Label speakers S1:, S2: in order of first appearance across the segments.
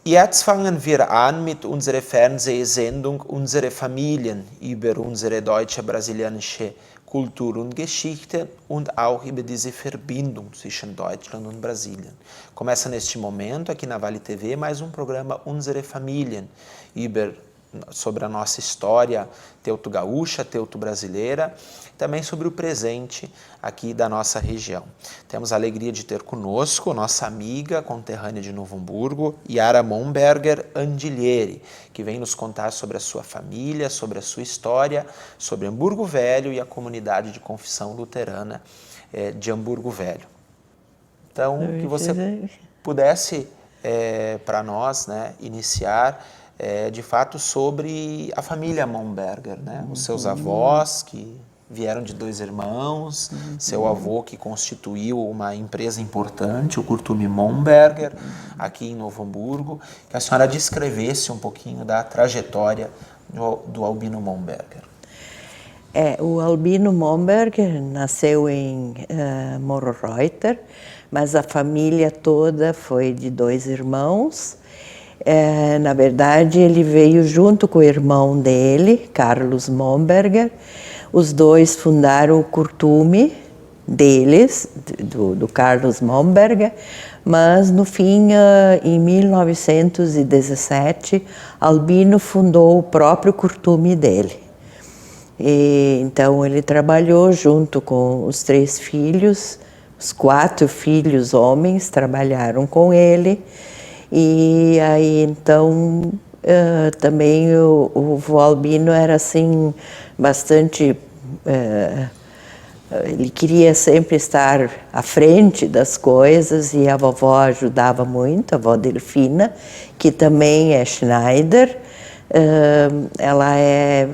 S1: Jetzt fangen wir an mit unserer Fernsehsendung Unsere Familien über unsere deutsche-brasilianische Kultur und Geschichte und auch über diese Verbindung zwischen Deutschland und Brasilien. Começa neste momento, aqui na Vale TV, mais um programa Unsere Familien, sobre a nossa história teuto-gaúcha, teuto-brasileira, também sobre o presente aqui da nossa região. Temos a alegria de ter conosco nossa amiga conterrânea de Novo Hamburgo, Yara Momberger Andilhieri, que vem nos contar sobre a sua família, sobre a sua história, sobre Hamburgo Velho e a comunidade de confissão luterana de Hamburgo Velho. Então, que você pudesse, para nós, né, iniciar de fato sobre a família Momberger, né? Os seus avós que vieram de 2 irmãos, seu avô que constituiu uma empresa importante, o Curtume Momberger, aqui em Novo Hamburgo, que a senhora descrevesse um pouquinho da trajetória do Albino Momberger.
S2: O Albino Momberger nasceu em Morro Reuter, mas a família toda foi de 2 irmãos. Na verdade, ele veio junto com o irmão dele, Carlos Momberger. Os 2 fundaram o Curtume deles, do Carlos Momberger, mas no fim, em 1917, Albino fundou o próprio Curtume dele. Então ele trabalhou junto com os 3 filhos, os 4 filhos homens trabalharam com ele. E aí, então, também o vô Albino era, assim, bastante... ele queria sempre estar à frente das coisas e a vovó ajudava muito, a vó Delfina, que também é Schneider. Ela é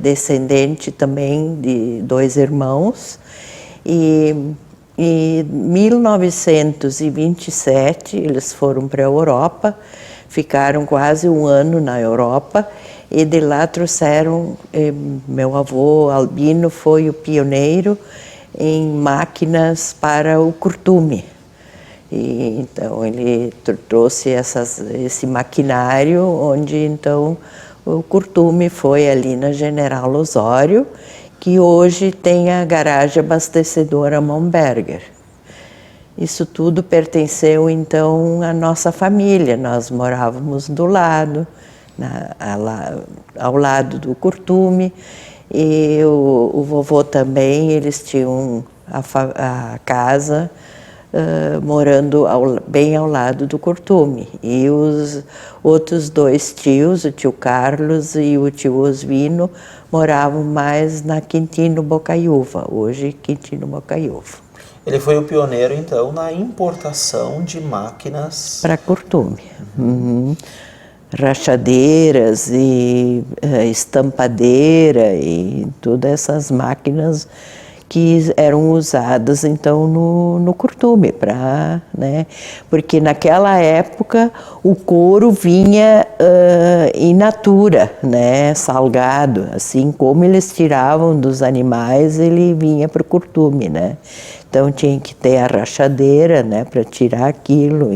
S2: descendente também de 2 irmãos. E em 1927, eles foram para a Europa, ficaram quase um ano na Europa e de lá trouxeram, meu avô Albino foi o pioneiro em máquinas para o Curtume. E, então ele trouxe esse maquinário onde então o Curtume foi ali na General Osório, que hoje tem a garagem abastecedora Momberger. Isso tudo pertenceu, então, à nossa família. Nós morávamos do lado, ao lado do Curtume, e o vovô também, eles tinham a casa morando bem ao lado do Curtume. E os outros 2 tios, o tio Carlos e o tio Osvino, moravam mais na Quintino Bocaiúva, hoje Quintino Bocaiúva.
S1: Ele foi o pioneiro, então, na importação de máquinas...
S2: para Curtume. Rachadeiras e estampadeira e todas essas máquinas que eram usadas, então, no Curtume, né? Porque naquela época o couro vinha in natura, né? Salgado, assim como eles tiravam dos animais, ele vinha para o Curtume, né? Então tinha que ter a rachadeira, né, para tirar aquilo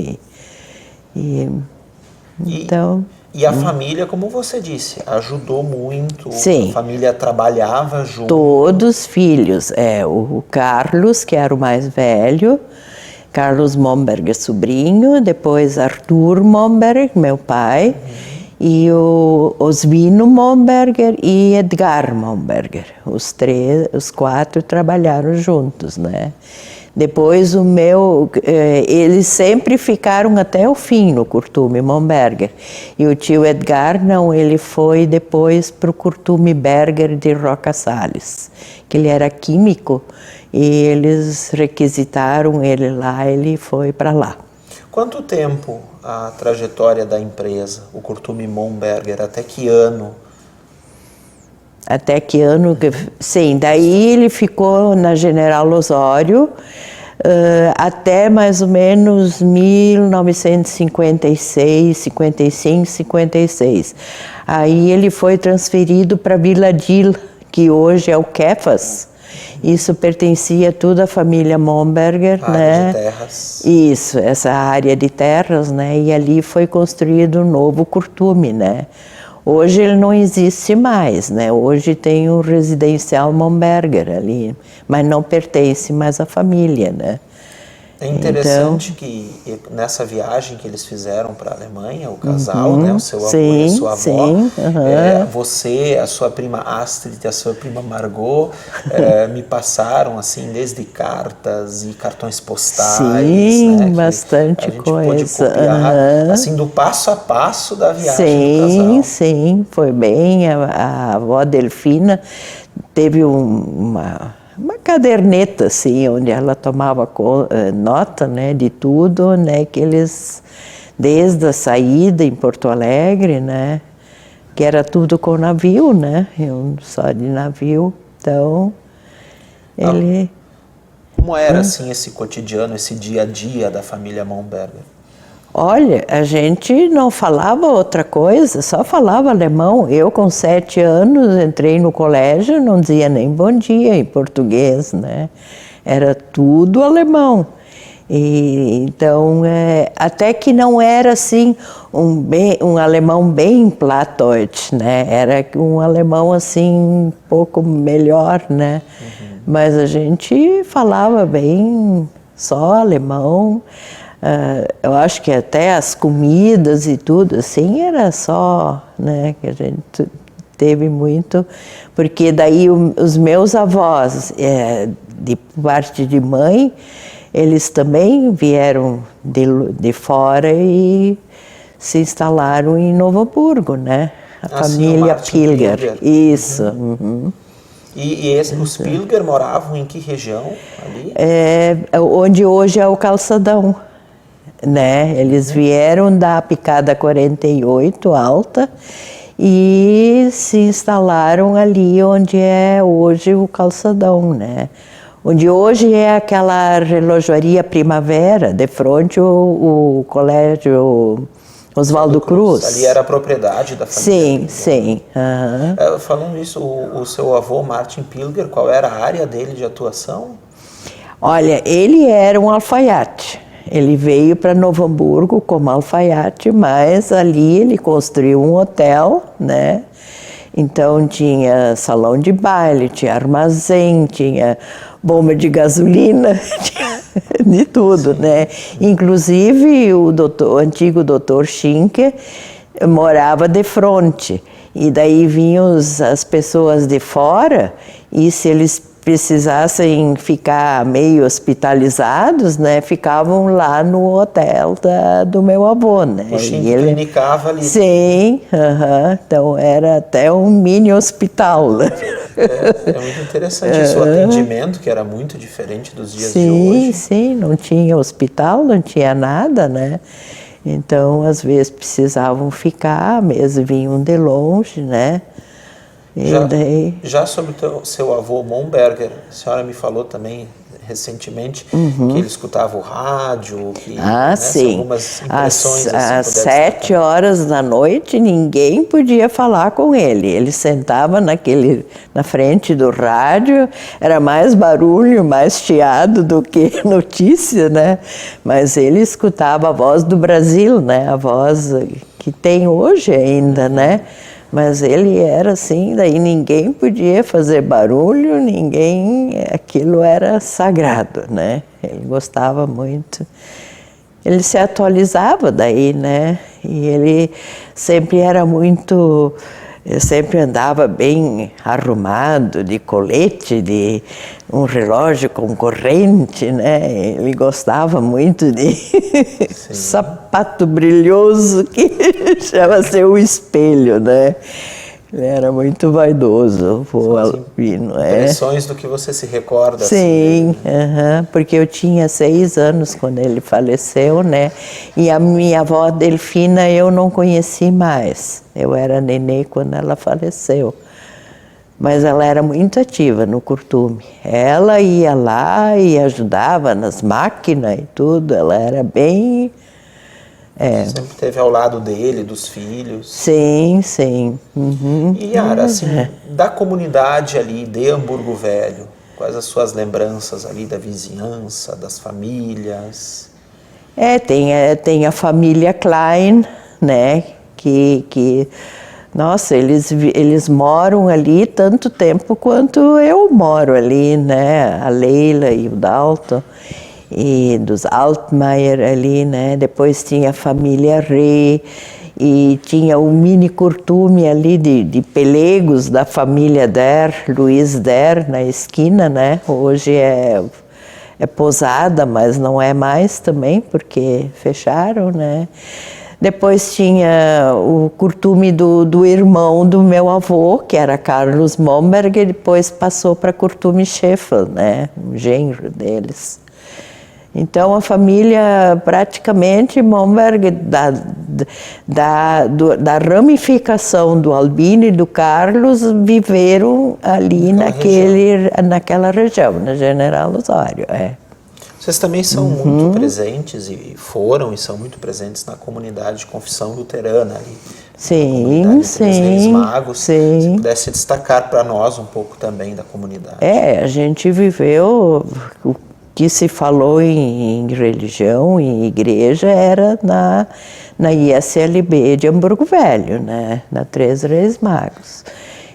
S2: então...
S1: E a família, como você disse, ajudou muito.
S2: Sim.
S1: A família trabalhava junto.
S2: Todos filhos. O Carlos, que era o mais velho, Carlos Momberger, sobrinho, depois Arthur Momberger, meu pai, e o Osvino Momberger e Edgar Momberger. Os 4 trabalharam juntos, né? Depois eles sempre ficaram até o fim no Curtume Momberger. E o tio Edgar não, ele foi depois para o Curtume Berger de Roca Salles, que ele era químico e eles requisitaram ele lá, ele foi para lá.
S1: Quanto tempo a trajetória da empresa, o Curtume Momberger, até que ano?
S2: Até que ano? Sim, daí ele ficou na General Osório até mais ou menos 1956, 55, 56. Aí ele foi transferido para Vila Dil, que hoje é o Kefas. Isso pertencia tudo à família Momberger, né?
S1: De terras.
S2: Isso, essa área de terras, né? E ali foi construído um novo Curtume, né? Hoje ele não existe mais, né? Hoje tem o residencial Momberger ali, mas não pertence mais à família, né?
S1: É interessante que nessa viagem que eles fizeram para a Alemanha, o casal, né, o seu avô e a sua avó, você, a sua prima Astrid e a sua prima Margot me passaram assim desde cartas e cartões postais,
S2: sim,
S1: né,
S2: bastante
S1: a gente
S2: coisa.
S1: pôde copiar assim do passo a passo da viagem do casal.
S2: Sim, foi bem. A avó Delfina teve uma caderneta, assim, onde ela tomava nota, né, de tudo, né, que eles, desde a saída em Porto Alegre, né, que era tudo com navio, né, só de navio, então, ele...
S1: Como era, assim, esse cotidiano, esse dia a dia da família Momberger?
S2: Olha, a gente não falava outra coisa, só falava alemão. Eu, com 7 anos, entrei no colégio, não dizia nem bom dia em português, né? Era tudo alemão. E, então, até que não era assim um alemão bem Plattdeutsch, né? Era um alemão assim um pouco melhor, né? Mas a gente falava bem só alemão. Eu acho que até as comidas e tudo assim era só, né, que a gente teve muito, porque daí os meus avós, de parte de mãe, eles também vieram de fora e se instalaram em Novo Hamburgo, né? A família Pilger. Isso.
S1: E os Pilger moravam em que região ali?
S2: Onde hoje é o Calçadão. Né? Eles vieram da Picada 48 Alta e se instalaram ali onde é hoje o Calçadão, né? Onde hoje é aquela relojoaria Primavera, de frente o colégio Oswaldo Cruz.
S1: Ali era a propriedade da família.
S2: Sim.
S1: Falando isso, o seu avô Martin Pilger, qual era a área dele de atuação?
S2: Olha, ele era um alfaiate. Ele veio para Novo Hamburgo como alfaiate, mas ali ele construiu um hotel, né? Então tinha salão de baile, tinha armazém, tinha bomba de gasolina, tinha de tudo, né? Inclusive o antigo doutor Schinker morava de frente. E daí vinham as pessoas de fora e se eles precisassem ficar meio hospitalizados, né, ficavam lá no hotel do meu avô, né.
S1: O Schinker clinicava ali.
S2: Sim, então era até um mini hospital. Né?
S1: É muito interessante isso, o atendimento, que era muito diferente dos dias de hoje.
S2: Sim, não tinha hospital, não tinha nada, né. Então, às vezes precisavam ficar, mesmo vinham de longe, né.
S1: Já sobre o seu avô Momberger, a senhora me falou também recentemente que ele escutava o rádio, que
S2: sim.
S1: algumas impressões
S2: às 7 horas da noite ninguém podia falar com ele. Ele sentava na frente do rádio, era mais barulho, mais chiado do que notícia, né? Mas ele escutava a voz do Brasil, né? A voz que tem hoje ainda, né? Mas ele era assim, daí ninguém podia fazer barulho, aquilo era sagrado, né? Ele gostava muito. Ele se atualizava daí, né? E ele sempre era muito... Eu sempre andava bem arrumado, de colete, de um relógio com corrente, né? Ele gostava muito de sapato brilhoso, que chama-se o espelho, né? Ele era muito vaidoso, o Albino.
S1: Impressões do que você se recorda?
S2: Sim,
S1: assim,
S2: porque eu tinha 6 anos quando ele faleceu, né? E a minha avó Delfina eu não conheci mais. Eu era nenê quando ela faleceu. Mas ela era muito ativa no curtume. Ela ia lá e ajudava nas máquinas e tudo. Ela era bem...
S1: Sempre esteve ao lado dele, dos filhos.
S2: Sim, sim. Uhum.
S1: E Yara, assim, da comunidade ali de Hamburgo Velho, quais as suas lembranças ali da vizinhança, das famílias?
S2: Tem a família Klein, né? Nossa, eles moram ali tanto tempo quanto eu moro ali, né? A Leila e o Dalton. E dos Altmaier ali, né? Depois tinha a família Reh e tinha o mini curtume ali de pelegos da família Der, Luiz Der, na esquina, né? Hoje é posada, mas não é mais também, porque fecharam, né? Depois tinha o curtume do irmão do meu avô, que era Carlos Momberg, e depois passou para curtume Scheffel, né? O genro deles. Então, a família, praticamente, Momberg, da ramificação do Albino e do Carlos, viveram ali naquela região, na General Osório.
S1: Vocês também são muito presentes, e foram e são muito presentes na comunidade de confissão luterana ali.
S2: Sim, sim.
S1: Reis Magos.
S2: Sim.
S1: Se pudesse destacar para nós um pouco também da comunidade.
S2: A gente viveu... que se falou em religião, em igreja, era na ISLB de Hamburgo Velho, né? Na Três Reis Magos.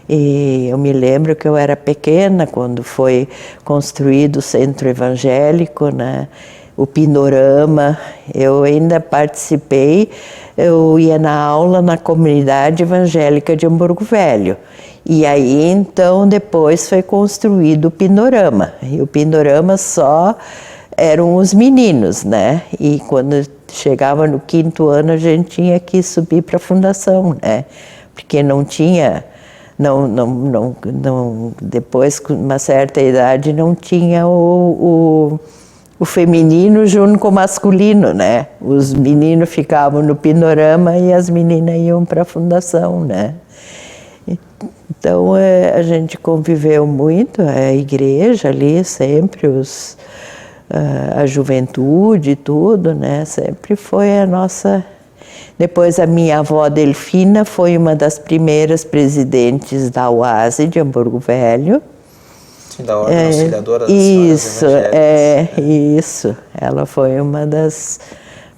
S2: E eu me lembro que eu era pequena quando foi construído o centro evangélico, né? O Pinorama. Eu ainda participei, eu ia na aula na comunidade evangélica de Hamburgo Velho. E aí, então, depois foi construído o Pinorama. E o Pinorama só eram os meninos, né? E quando chegava no 5º ano, a gente tinha que subir para a fundação, né? Porque não tinha... depois, com uma certa idade, não tinha o feminino junto com o masculino, né? Os meninos ficavam no Pinorama e as meninas iam para a fundação, né? Então, a gente conviveu muito, a igreja ali, sempre a juventude e tudo, né? Sempre foi a nossa... Depois, a minha avó Delfina foi uma das primeiras presidentes da UASE de Hamburgo Velho.
S1: Sim, da Ordem Auxiliadora das
S2: Isso,
S1: Senhoras Evangélicas.
S2: Isso. Ela foi uma das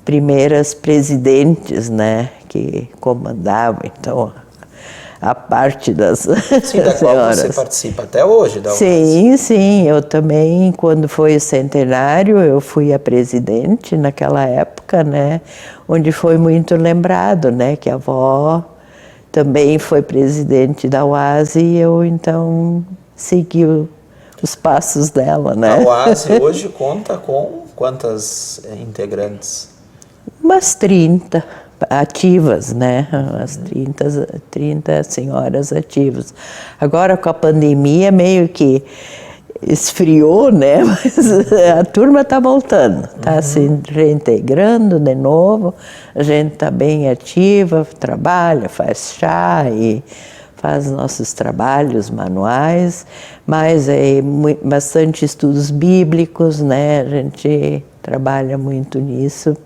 S2: primeiras presidentes, né? Que comandava, então... a parte das
S1: Sim, da qual você participa até hoje, da
S2: UASE. Sim, eu também, quando foi o centenário, eu fui a presidente naquela época, né, onde foi muito lembrado, né, que a avó também foi presidente da UASE e eu, então, segui os passos dela, né.
S1: A UASE hoje conta com quantas integrantes?
S2: Umas 30. Ativas, né? As 30 senhoras ativas. Agora, com a pandemia, meio que esfriou, né? Mas a turma está voltando, está se reintegrando de novo. A gente está bem ativa, trabalha, faz chá e faz nossos trabalhos manuais, mas bastante estudos bíblicos, né? A gente trabalha muito nisso.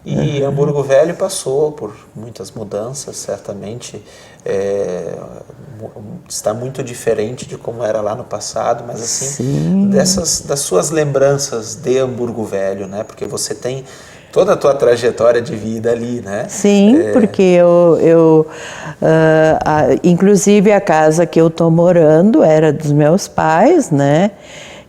S1: E Hamburgo Velho passou por muitas mudanças, certamente está muito diferente de como era lá no passado, mas assim, das suas lembranças de Hamburgo Velho, né? Porque você tem toda a tua trajetória de vida ali, né?
S2: Sim, porque inclusive a casa que eu estou morando era dos meus pais, né?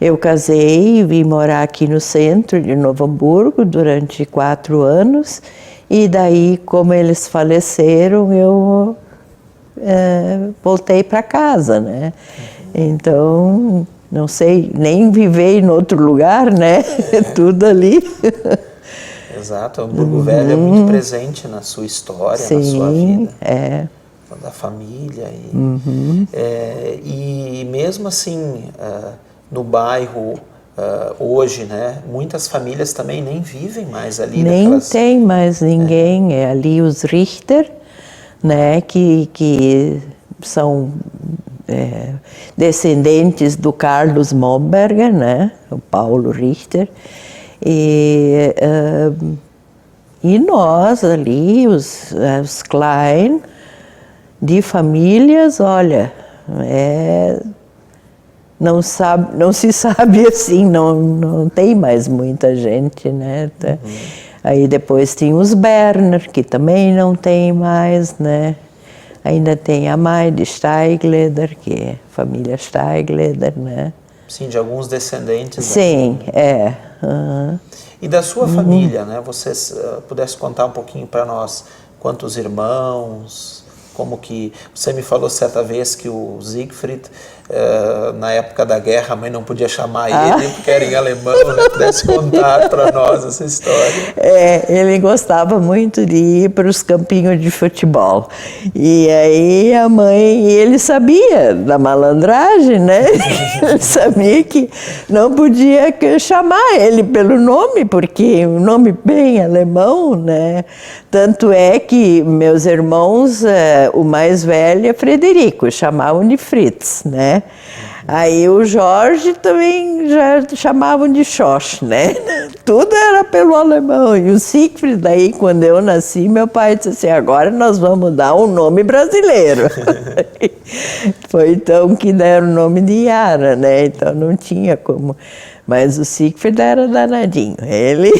S2: Eu casei e vim morar aqui no centro de Novo Hamburgo durante 4 anos e daí, como eles faleceram, eu voltei para casa, né? Então, não sei, nem viver em outro lugar, né? Tudo ali.
S1: Exato, Hamburgo Velho é muito presente na sua história, na sua vida. da família. E mesmo assim, no bairro, hoje, né, muitas famílias também nem vivem mais ali.
S2: Nem tem mais ninguém, é ali os Richter, né, que são descendentes do Carlos Momberger, né, o Paulo Richter, e nós ali, os Klein, de famílias, olha, não se sabe assim, não tem mais muita gente, né? Aí depois tinha os Berner, que também não tem mais, né? Ainda tem a mãe de Steigleder, que é a família Steigleder, né?
S1: Sim, de alguns descendentes.
S2: Sim,
S1: E da sua família, né? Você pudesse contar um pouquinho para nós quantos irmãos, como que... Você me falou certa vez que o Siegfried, na época da guerra, a mãe não podia chamar ele porque era em alemão, né? Pudesse contar para nós essa história.
S2: Ele gostava muito de ir para os campinhos de futebol. E aí a mãe, ele sabia da malandragem, né? Ele sabia que não podia chamar ele pelo nome, porque o nome bem alemão, né? Tanto é que meus irmãos, o mais velho é Frederico, chamavam de Fritz, né? Aí o Jorge também já chamavam de Schorsch, né? Tudo era pelo alemão. E o Siegfried, daí quando eu nasci, meu pai disse assim, agora nós vamos dar um nome brasileiro. Foi então que deram o nome de Yara, né? Então não tinha como... Mas o Siegfried era danadinho. Ele...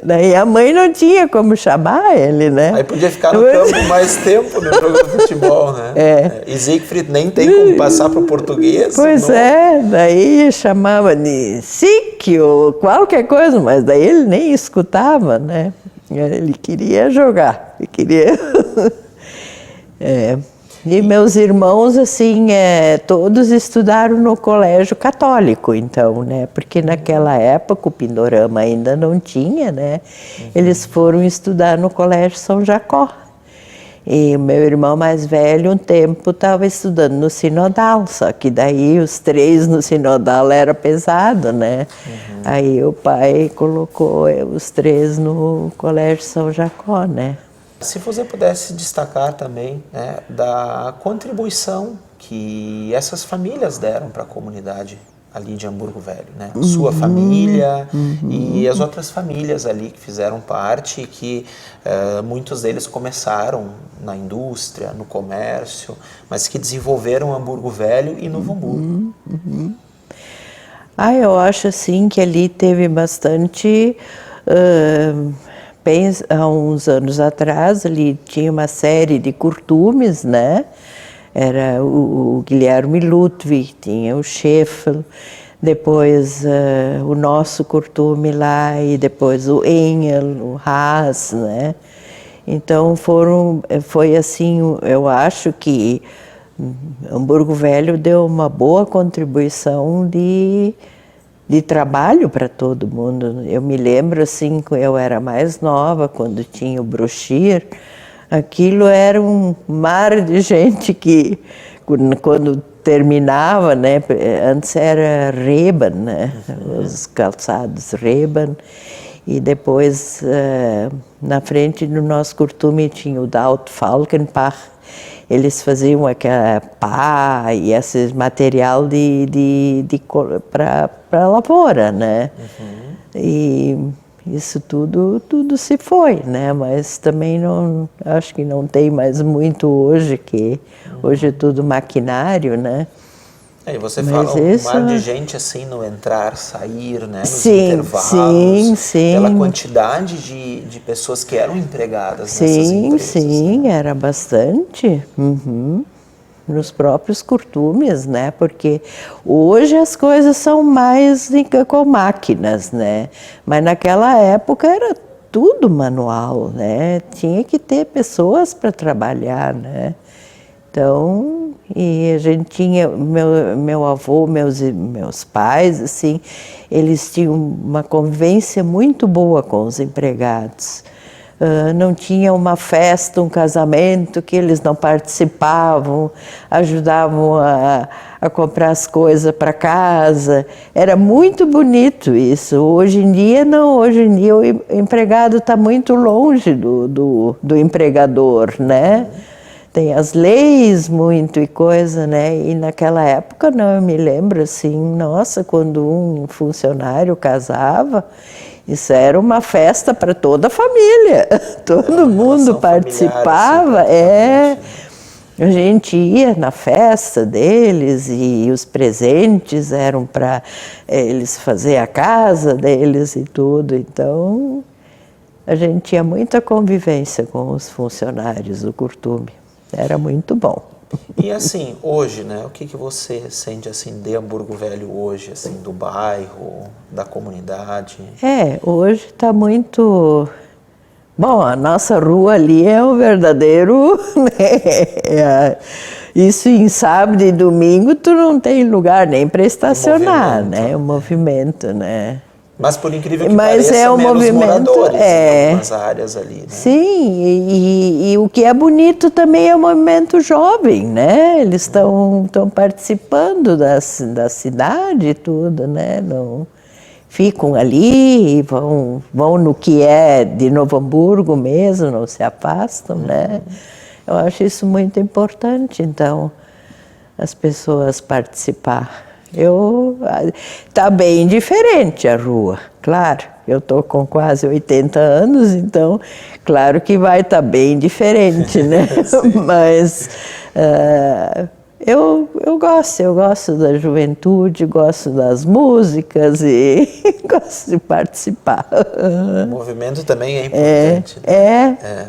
S2: Daí a mãe não tinha como chamar ele, né?
S1: Aí podia ficar no campo mais tempo no jogo de futebol, né? E Siegfried nem tem como passar para o português.
S2: Pois daí chamava de Sieg ou qualquer coisa, mas daí ele nem escutava, né? Ele queria jogar, ele queria... E meus irmãos, assim, todos estudaram no colégio católico, então, né? Porque naquela época o Pindorama ainda não tinha, né? Eles foram estudar no colégio São Jacó. E o meu irmão mais velho, um tempo, estava estudando no Sinodal, só que daí os 3 no Sinodal era pesado, né? Aí o pai colocou os 3 no colégio São Jacó, né?
S1: Se você pudesse destacar também, né, da contribuição que essas famílias deram para a comunidade ali de Hamburgo Velho, né? Sua família e as outras famílias ali que fizeram parte e que muitos deles começaram na indústria, no comércio, mas que desenvolveram Hamburgo Velho e Novo Hamburgo.
S2: Eu acho assim que ali teve bastante... há uns anos atrás, ali tinha uma série de curtumes, né? Era o Guilherme Ludwig, tinha o Scheffel, depois o nosso curtume lá, e depois o Engel, o Haas, né? Então foi assim, eu acho que Hamburgo Velho deu uma boa contribuição de trabalho para todo mundo. Eu me lembro, assim, quando eu era mais nova, quando tinha o Brochir, aquilo era um mar de gente que, quando terminava, né, antes era Reban, né, os calçados Reban, e depois, na frente do nosso curtume, tinha o Daut Falkenbach. Eles faziam aquela pá e esse material para lavoura, né? E isso tudo se foi, né? Mas também não, acho que não tem mais muito hoje, que hoje é tudo maquinário, né?
S1: E você fala um mar de gente assim no entrar, sair, né? Nos
S2: intervalos,
S1: pela quantidade de pessoas que eram empregadas nessas empresas.
S2: Sim, era bastante. Nos próprios curtumes, né? Porque hoje as coisas são mais com máquinas, né? Mas naquela época era tudo manual, né? Tinha que ter pessoas para trabalhar, né? Então, e a gente tinha, meu avô, meus pais, assim, eles tinham uma convivência muito boa com os empregados, não tinha uma festa, um casamento que eles não participavam, ajudavam a comprar as coisas para casa. Era muito bonito isso. Hoje em dia não, hoje em dia o empregado está muito longe do empregador, né? Tem as leis muito e coisa, né? E naquela época, não, eu me lembro assim, nossa, quando um funcionário casava, isso era uma festa para toda a família, todo mundo participava,
S1: assim,
S2: a gente ia na festa deles e os presentes eram para eles fazer a casa deles e tudo, então a gente tinha muita convivência com os funcionários do Curtume, era muito bom.
S1: E assim, hoje, né, o que você sente assim de Hamburgo Velho hoje, assim, do bairro, da comunidade?
S2: Hoje está muito... Bom, a nossa rua ali é um verdadeiro... Né? Isso em sábado e domingo tu não tem lugar nem para estacionar, né? O movimento, né?
S1: Mas por incrível que pareça,
S2: é um
S1: menos
S2: movimento,
S1: moradores em algumas áreas ali, né?
S2: Sim, e o que é bonito também é o movimento jovem, né? Eles estão participando da cidade e tudo, né? Não, ficam ali, vão no que é de Novo Hamburgo mesmo, não se afastam, né? Eu acho isso muito importante, então, as pessoas participar. Tá bem diferente a rua, claro. Eu estou com quase 80 anos, então, claro que vai estar bem diferente, né? Mas eu gosto da juventude, gosto das músicas e gosto de participar.
S1: O movimento também é importante, né?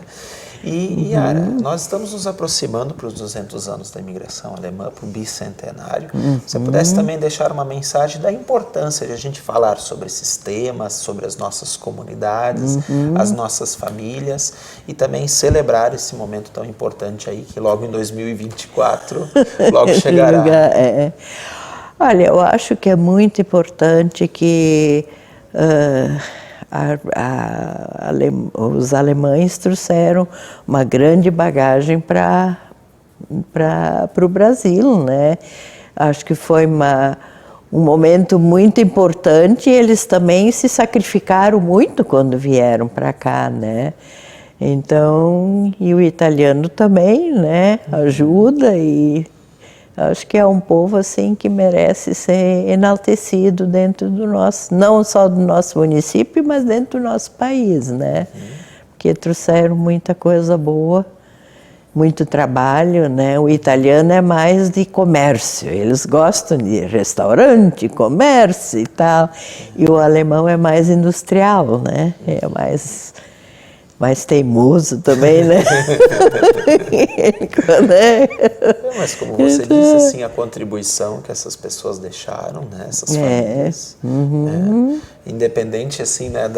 S1: E Yara, nós estamos nos aproximando para os 200 anos da imigração alemã, para o bicentenário. Você pudesse também deixar uma mensagem da importância de a gente falar sobre esses temas, sobre as nossas comunidades, as nossas famílias e também celebrar esse momento tão importante aí que logo em 2024 logo chegará.
S2: Olha, eu acho que é muito importante que os alemães trouxeram uma grande bagagem para o Brasil, né? Acho que foi um momento muito importante e eles também se sacrificaram muito quando vieram para cá, né? Então, e o italiano também, né? Ajuda e acho que é um povo assim que merece ser enaltecido dentro do nosso, não só do nosso município, mas dentro do nosso país, né? Porque trouxeram muita coisa boa, muito trabalho, né? O italiano é mais de comércio, eles gostam de restaurante, comércio e tal, e o alemão é mais industrial, né? É mais teimoso também, né?
S1: Mas como você disse, assim, a contribuição que essas pessoas deixaram, né? Essas famílias, independente assim, né,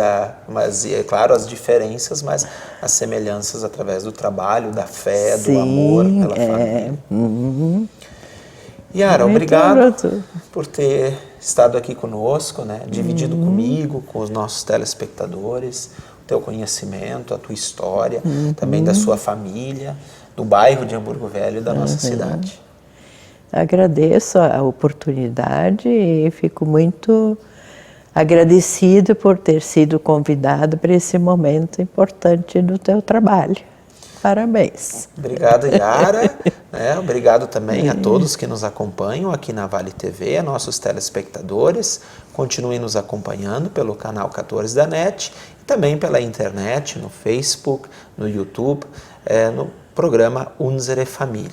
S1: mas é claro as diferenças, mas as semelhanças através do trabalho, da fé, do amor pela família. Yara, obrigado por ter estado aqui conosco, né? Dividido comigo, com os nossos telespectadores, teu conhecimento, a tua história, também da sua família, do bairro de Hamburgo Velho e da nossa cidade.
S2: Agradeço a oportunidade e fico muito agradecido por ter sido convidado para esse momento importante do teu trabalho. Parabéns.
S1: Obrigado, Yara. Obrigado também a todos que nos acompanham aqui na Vale TV, a nossos telespectadores. Continuem nos acompanhando pelo canal 14 da NET e também pela internet, no Facebook, no YouTube, no programa Unsere Familie.